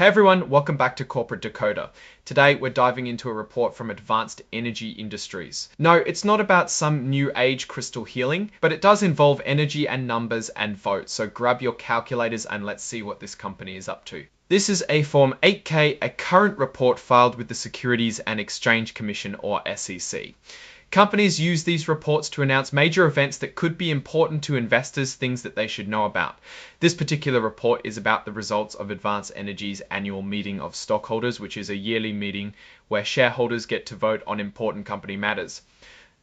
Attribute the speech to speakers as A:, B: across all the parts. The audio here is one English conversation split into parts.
A: Hey everyone, welcome back to Corporate Decoder. Today we're diving into a report from Advanced Energy Industries. No, it's not about some new age crystal healing, but it does involve energy and numbers and votes. So grab your calculators and let's see what this company is up to. This is a Form 8K, a current report filed with the Securities and Exchange Commission, or SEC. Companies use these reports to announce major events that could be important to investors, things that they should know about. This particular report is about the results of Advanced Energy's annual meeting of stockholders, which is a yearly meeting where shareholders get to vote on important company matters.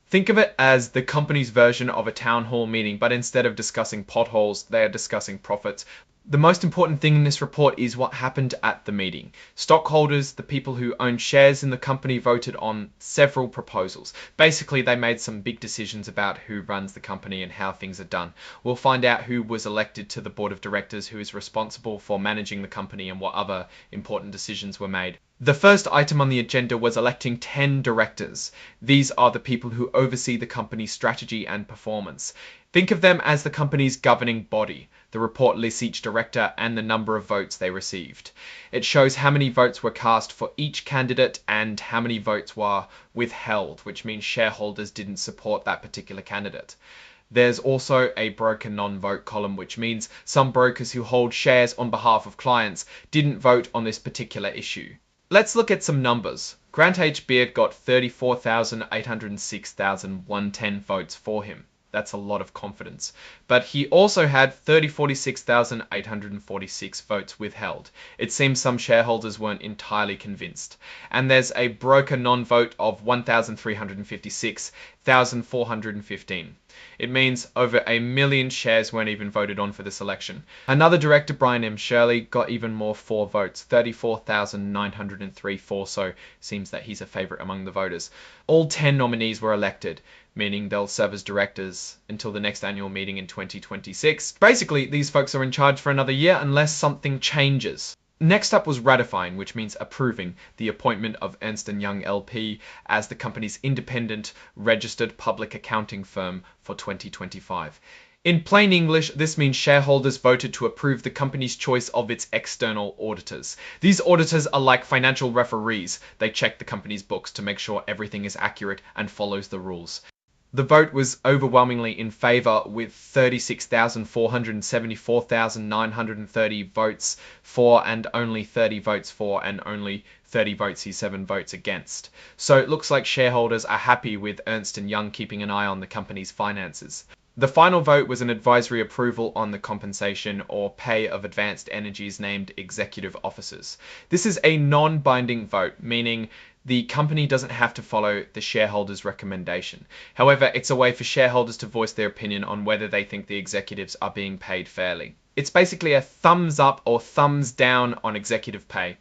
A: Think of it as the company's version of a town hall meeting, but instead of discussing potholes, they are discussing profits. The most important thing in this report is what happened at the meeting. Stockholders, the people who own shares in the company, voted on several proposals. Basically, they made some big decisions about who runs the company and how things are done. We'll find out who was elected to the board of directors, who is responsible for managing the company, and what other important decisions were made. The first item on the agenda was electing 10 directors. These are the people who oversee the company's strategy and performance. Think of them as the company's governing body. The report lists each director and the number of votes they received. It shows how many votes were cast for each candidate and how many votes were withheld, which means shareholders didn't support that particular candidate. There's also a broker non-vote column, which means some brokers who hold shares on behalf of clients didn't vote on this particular issue. Let's look at some numbers. Grant H. Beard got 34,806,110 votes for him. That's a lot of confidence. But he also had 46,846 votes withheld. It seems some shareholders weren't entirely convinced. And there's a broker non-vote of 1,356,415. It means over 1 million shares weren't even voted on for this election. Another director, Brian M. Shirley, got even more for votes, 34,903 for, so seems that he's a favorite among the voters. All 10 nominees were elected, meaning they'll serve as directors until the next annual meeting in 2026. Basically, these folks are in charge for another year unless something changes. Next up was ratifying, which means approving the appointment of Ernst & Young LP as the company's independent registered public accounting firm for 2025. In plain English, this means shareholders voted to approve the company's choice of its external auditors. These auditors are like financial referees. They check the company's books to make sure everything is accurate and follows the rules. The vote was overwhelmingly in favor, with 36,474,930 votes for and only 30 votes for and only 30 votes 7 votes against. So it looks like shareholders are happy with Ernst & Young keeping an eye on the company's finances. The final vote was an advisory approval on the compensation or pay of Advanced Energy's named executive officers. This is a non-binding vote, meaning the company doesn't have to follow the shareholders' recommendation. However, it's a way for shareholders to voice their opinion on whether they think the executives are being paid fairly. It's basically a thumbs up or thumbs down on executive pay.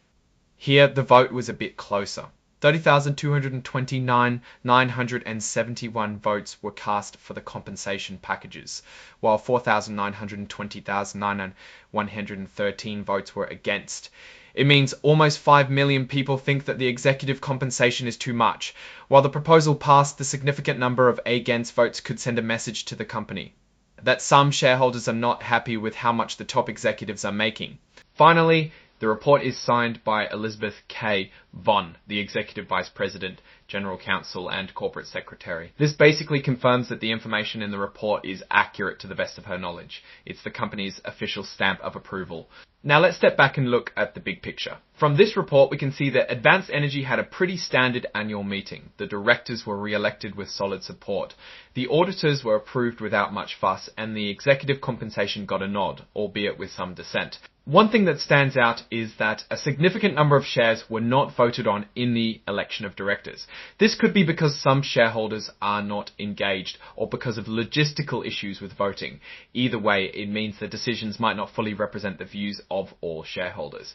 A: Here, the vote was a bit closer. 30,229,971 votes were cast for the compensation packages, while 4,920,113 votes were against. It means almost 5 million people think that the executive compensation is too much. While the proposal passed, the significant number of against votes could send a message to the company that some shareholders are not happy with how much the top executives are making. Finally, the report is signed by Elizabeth K. Von, the Executive Vice President, General Counsel, and Corporate Secretary. This basically confirms that the information in the report is accurate to the best of her knowledge. It's the company's official stamp of approval. Now let's step back and look at the big picture. From this report, we can see that Advanced Energy had a pretty standard annual meeting. The directors were re-elected with solid support. The auditors were approved without much fuss, and the executive compensation got a nod, albeit with some dissent. One thing that stands out is that a significant number of shares were not voted on in the election of directors. This could be because some shareholders are not engaged or because of logistical issues with voting. Either way, it means the decisions might not fully represent the views of all shareholders.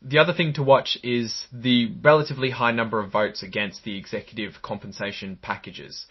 A: The other thing to watch is the relatively high number of votes against the executive compensation packages.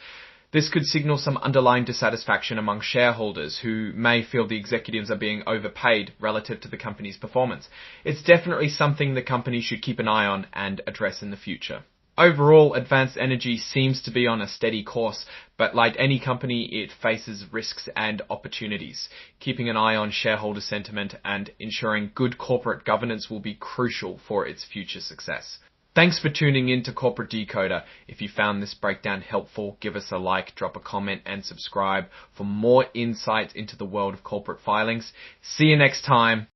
A: This could signal some underlying dissatisfaction among shareholders who may feel the executives are being overpaid relative to the company's performance. It's definitely something the company should keep an eye on and address in the future. Overall, Advanced Energy seems to be on a steady course, but like any company, it faces risks and opportunities. Keeping an eye on shareholder sentiment and ensuring good corporate governance will be crucial for its future success. Thanks for tuning in to Corporate Decoder. If you found this breakdown helpful, give us a like, drop a comment, and subscribe for more insights into the world of corporate filings. See you next time.